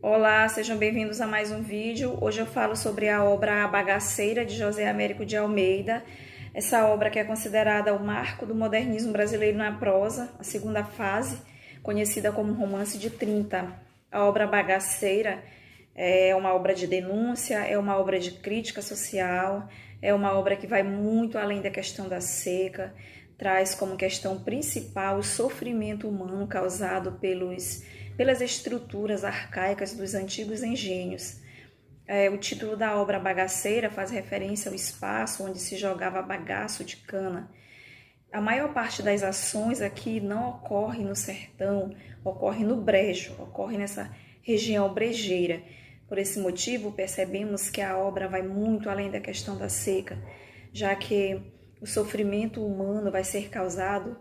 Olá, sejam bem-vindos a mais um vídeo. Hoje eu falo sobre a obra A Bagaceira, de José Américo de Almeida. Essa obra que é considerada o marco do modernismo brasileiro na prosa, a segunda fase, conhecida como Romance de 30. A obra Bagaceira é uma obra de denúncia, é uma obra de crítica social, é uma obra que vai muito além da questão da seca, traz como questão principal o sofrimento humano causado pelas estruturas arcaicas dos antigos engenhos. O título da obra Bagaceira faz referência ao espaço onde se jogava bagaço de cana. A maior parte das ações aqui não ocorre no sertão, ocorre no brejo, ocorre nessa região brejeira. Por esse motivo, percebemos que a obra vai muito além da questão da seca, já que o sofrimento humano vai ser causado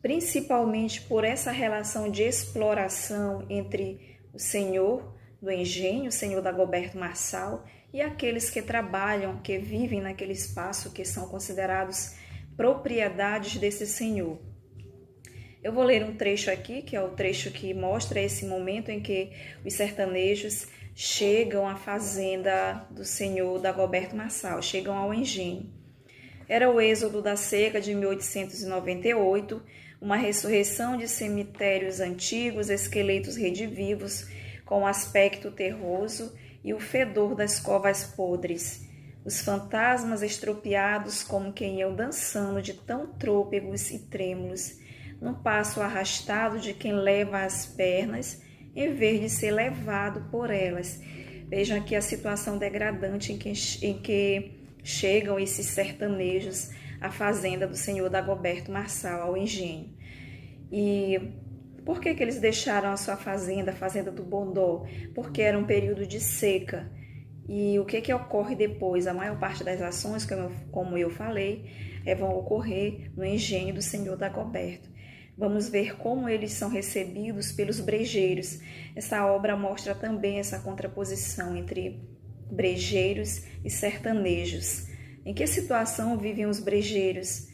principalmente por essa relação de exploração entre o senhor do engenho, o senhor Dagoberto Marçal, e aqueles que trabalham, que vivem naquele espaço, que são considerados propriedades desse senhor. Eu vou ler um trecho aqui, que é o trecho que mostra esse momento em que os sertanejos chegam à fazenda do senhor Dagoberto Marçal, chegam ao engenho. Era o êxodo da seca de 1898, uma ressurreição de cemitérios antigos, esqueletos redivivos, com aspecto terroso e o fedor das covas podres. Os fantasmas estropiados como quem iam dançando de tão trôpegos e trêmulos, num passo arrastado de quem leva as pernas, em vez de ser levado por elas. Vejam aqui a situação degradante em que chegam esses sertanejos à fazenda do senhor Dagoberto Marçal, ao engenho. E por que eles deixaram a sua fazenda, a fazenda do Bondó? Porque era um período de seca. E o que ocorre depois? A maior parte das ações, como eu falei, vão ocorrer no engenho do senhor Dagoberto. Vamos ver como eles são recebidos pelos brejeiros. Essa obra mostra também essa contraposição entre brejeiros e sertanejos. Em que situação vivem os brejeiros?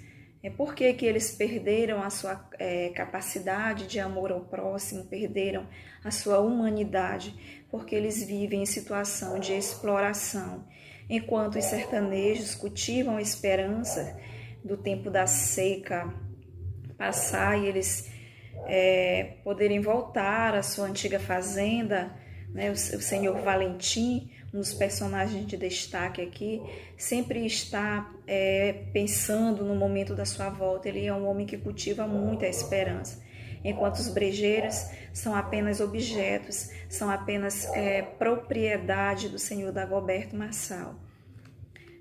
Por que eles perderam a sua capacidade de amor ao próximo, perderam a sua humanidade? Porque eles vivem em situação de exploração, enquanto os sertanejos cultivam a esperança do tempo da seca passar e eles poderem voltar à sua antiga fazenda, né? O senhor Valentim, um dos personagens de destaque aqui, sempre está pensando no momento da sua volta. Ele é um homem que cultiva muita esperança, enquanto os brejeiros são apenas objetos, são apenas propriedade do senhor Dagoberto Marçal.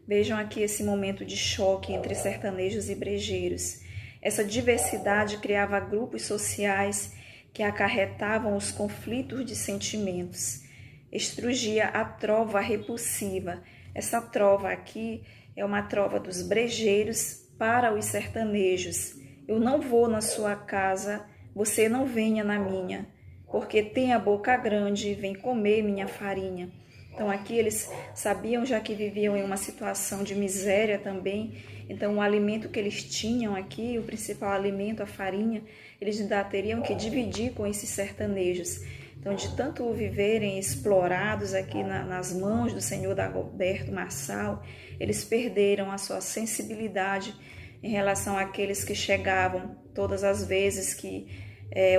Vejam aqui esse momento de choque entre sertanejos e brejeiros. Essa diversidade criava grupos sociais que acarretavam os conflitos de sentimentos. Estrugia a trova repulsiva. Essa trova aqui é uma trova dos brejeiros para os sertanejos. Eu não vou na sua casa, você não venha na minha, porque tem a boca grande, vem comer minha farinha. Então aqui eles sabiam já que viviam em uma situação de miséria também, então o alimento que eles tinham aqui, o principal alimento, a farinha, eles ainda teriam que dividir com esses sertanejos. Então de tanto viverem explorados aqui nas mãos do senhor Dagoberto Marçal, eles perderam a sua sensibilidade em relação àqueles que chegavam todas as vezes que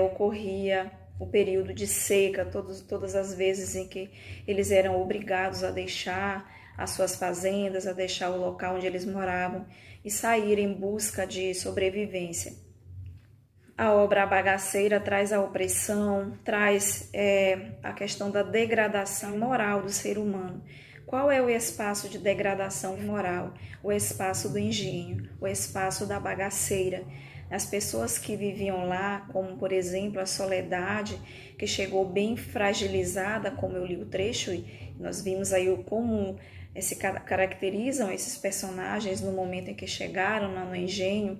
ocorria o período de seca, todas as vezes em que eles eram obrigados a deixar as suas fazendas, a deixar o local onde eles moravam e sair em busca de sobrevivência. A obra A Bagaceira traz a opressão, traz a questão da degradação moral do ser humano. Qual é o espaço de degradação moral? O espaço do engenho, o espaço da bagaceira. As pessoas que viviam lá, como por exemplo a Soledade, que chegou bem fragilizada, como eu li o trecho, e nós vimos aí como se caracterizam esses personagens no momento em que chegaram lá no engenho.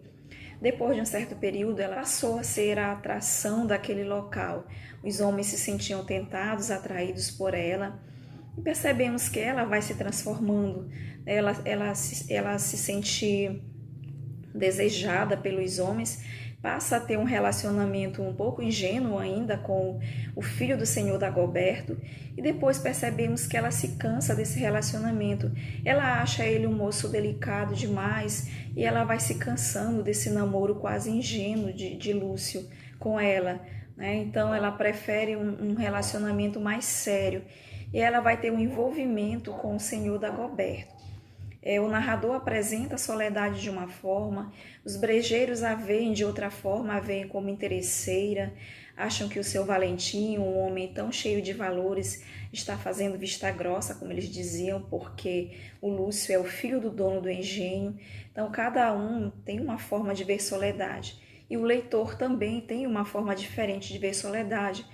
Depois de um certo período, ela passou a ser a atração daquele local. Os homens se sentiam tentados, atraídos por ela. E percebemos que ela vai se transformando, ela se sente desejada pelos homens, passa a ter um relacionamento um pouco ingênuo ainda com o filho do senhor Dagoberto, e depois percebemos que ela se cansa desse relacionamento. Ela acha ele um moço delicado demais e ela vai se cansando desse namoro quase ingênuo de Lúcio com ela, né? Então ela prefere um relacionamento mais sério e ela vai ter um envolvimento com o senhor Dagoberto. O narrador apresenta a Soledade de uma forma, os brejeiros a veem de outra forma, a veem como interesseira, acham que o seu Valentim, um homem tão cheio de valores, está fazendo vista grossa, como eles diziam, porque o Lúcio é o filho do dono do engenho. Então cada um tem uma forma de ver Soledade. E o leitor também tem uma forma diferente de ver Soledade.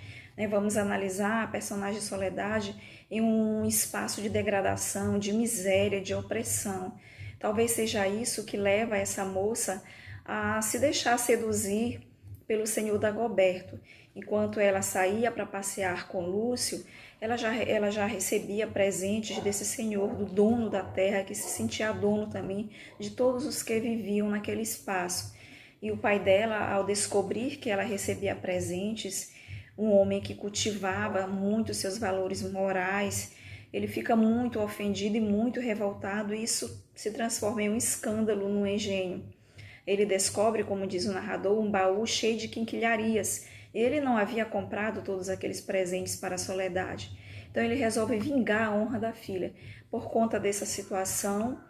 Vamos analisar a personagem Soledade em um espaço de degradação, de miséria, de opressão. Talvez seja isso que leva essa moça a se deixar seduzir pelo senhor Dagoberto. Enquanto ela saía para passear com Lúcio, ela já recebia presentes desse senhor, do dono da terra, que se sentia dono também de todos os que viviam naquele espaço. E o pai dela, ao descobrir que ela recebia presentes, um homem que cultivava muito seus valores morais, ele fica muito ofendido e muito revoltado, e isso se transforma em um escândalo no engenho. Ele descobre, como diz o narrador, um baú cheio de quinquilharias. Ele não havia comprado todos aqueles presentes para a Soledade. Então ele resolve vingar a honra da filha. Por conta dessa situação,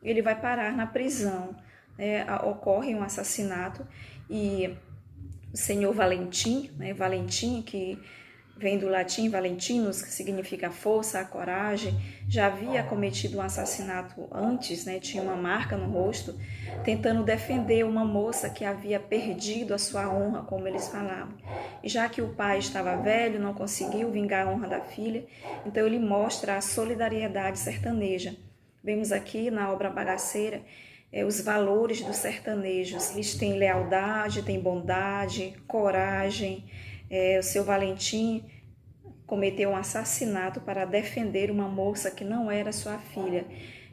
ele vai parar na prisão. Ocorre um assassinato e o senhor Valentim, Valentim, que vem do latim Valentinus, que significa força, a coragem, já havia cometido um assassinato antes, tinha uma marca no rosto, tentando defender uma moça que havia perdido a sua honra, como eles falavam. E já que o pai estava velho, não conseguiu vingar a honra da filha, então ele mostra a solidariedade sertaneja. Vemos aqui na obra Bagaceira os valores dos sertanejos. Eles têm lealdade, têm bondade, coragem. O seu Valentim cometeu um assassinato para defender uma moça que não era sua filha.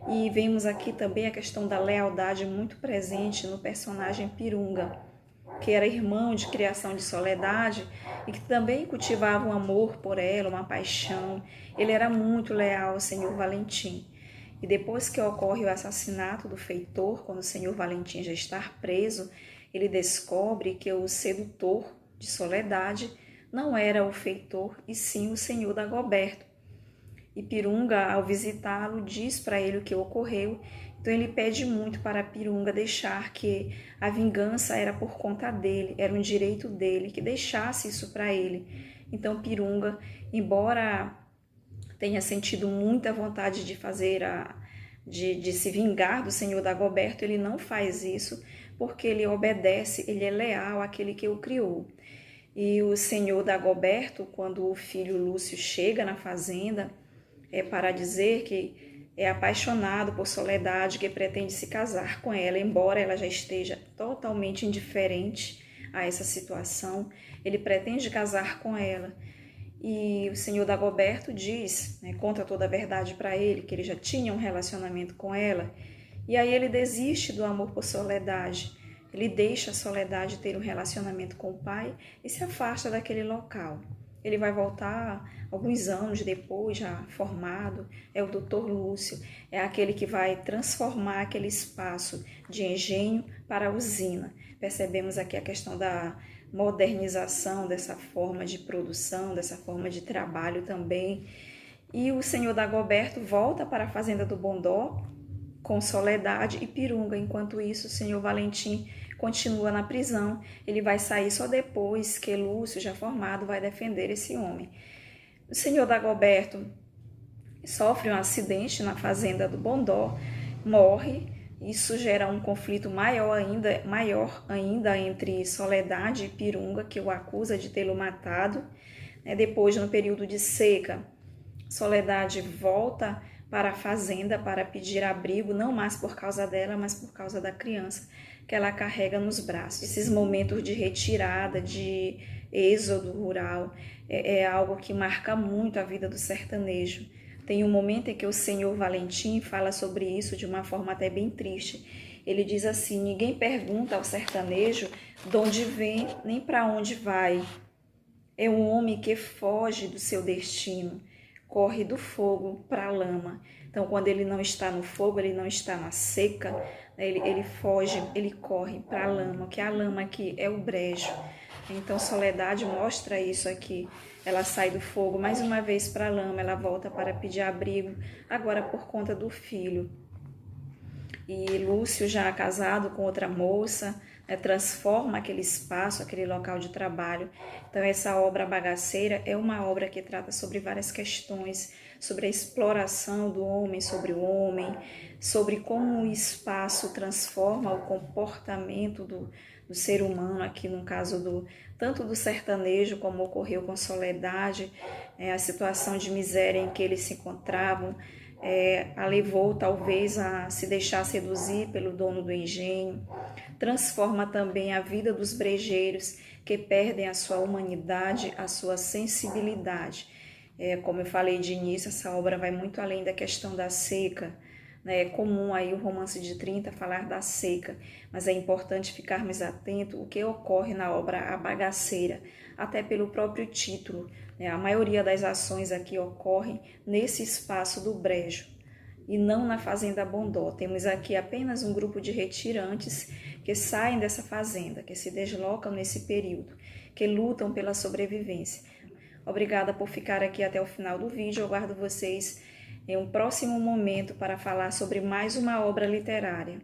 E vemos aqui também a questão da lealdade muito presente no personagem Pirunga, que era irmão de criação de Soledade e que também cultivava um amor por ela, uma paixão. Ele era muito leal ao senhor Valentim. E depois que ocorre o assassinato do feitor, quando o senhor Valentim já está preso, ele descobre que o sedutor de Soledade não era o feitor, e sim o senhor Dagoberto. E Pirunga, ao visitá-lo, diz para ele o que ocorreu. Então ele pede muito para Pirunga deixar que a vingança era por conta dele, era um direito dele, que deixasse isso para ele. Então Pirunga, embora tenha sentido muita vontade de fazer de se vingar do senhor Dagoberto, ele não faz isso porque ele obedece, ele é leal àquele que o criou. E o senhor Dagoberto, quando o filho Lúcio chega na fazenda, para dizer que é apaixonado por Soledade, que pretende se casar com ela, embora ela já esteja totalmente indiferente a essa situação, ele pretende casar com ela. E o senhor Dagoberto diz, conta toda a verdade para ele, que ele já tinha um relacionamento com ela, e aí ele desiste do amor por Soledade. Ele deixa a Soledade ter um relacionamento com o pai e se afasta daquele local. Ele vai voltar alguns anos depois, já formado, é o doutor Lúcio, é aquele que vai transformar aquele espaço de engenho para usina. Percebemos aqui a questão da modernização dessa forma de produção, dessa forma de trabalho também. E o senhor Dagoberto volta para a fazenda do Bondó com Soledade e Pirunga. Enquanto isso, o senhor Valentim continua na prisão. Ele vai sair só depois que Lúcio, já formado, vai defender esse homem. O senhor Dagoberto sofre um acidente na fazenda do Bondó, morre. Isso gera um conflito maior ainda entre Soledade e Pirunga, que o acusa de tê-lo matado. Depois, no período de seca, Soledade volta para a fazenda para pedir abrigo, não mais por causa dela, mas por causa da criança que ela carrega nos braços. Esses momentos de retirada, de êxodo rural, é algo que marca muito a vida do sertanejo. Tem um momento em que o senhor Valentim fala sobre isso de uma forma até bem triste. Ele diz assim: ninguém pergunta ao sertanejo de onde vem nem para onde vai. É um homem que foge do seu destino, corre do fogo para a lama. Então, quando ele não está no fogo, ele não está na seca, né? Ele foge, ele corre para a lama, que a lama aqui é o brejo. Então, Soledade mostra isso aqui. Ela sai do fogo mais uma vez para a lama, ela volta para pedir abrigo, agora por conta do filho. E Lúcio, já casado com outra moça, né, transforma aquele espaço, aquele local de trabalho. Então, essa obra Bagaceira é uma obra que trata sobre várias questões, sobre a exploração do homem sobre o homem, sobre como o espaço transforma o comportamento do ser humano, aqui no caso tanto do sertanejo, como ocorreu com Soledade, a situação de miséria em que eles se encontravam, a levou talvez a se deixar seduzir pelo dono do engenho. Transforma também a vida dos brejeiros, que perdem a sua humanidade, a sua sensibilidade. Como eu falei de início, essa obra vai muito além da questão da seca. É comum aí o Romance de 30 falar da seca, mas é importante ficarmos atentos o que ocorre na obra A Bagaceira, até pelo próprio título. A maioria das ações aqui ocorrem nesse espaço do brejo e não na fazenda Bondó. Temos aqui apenas um grupo de retirantes que saem dessa fazenda, que se deslocam nesse período, que lutam pela sobrevivência. Obrigada por ficar aqui até o final do vídeo. Eu aguardo vocês em um próximo momento para falar sobre mais uma obra literária.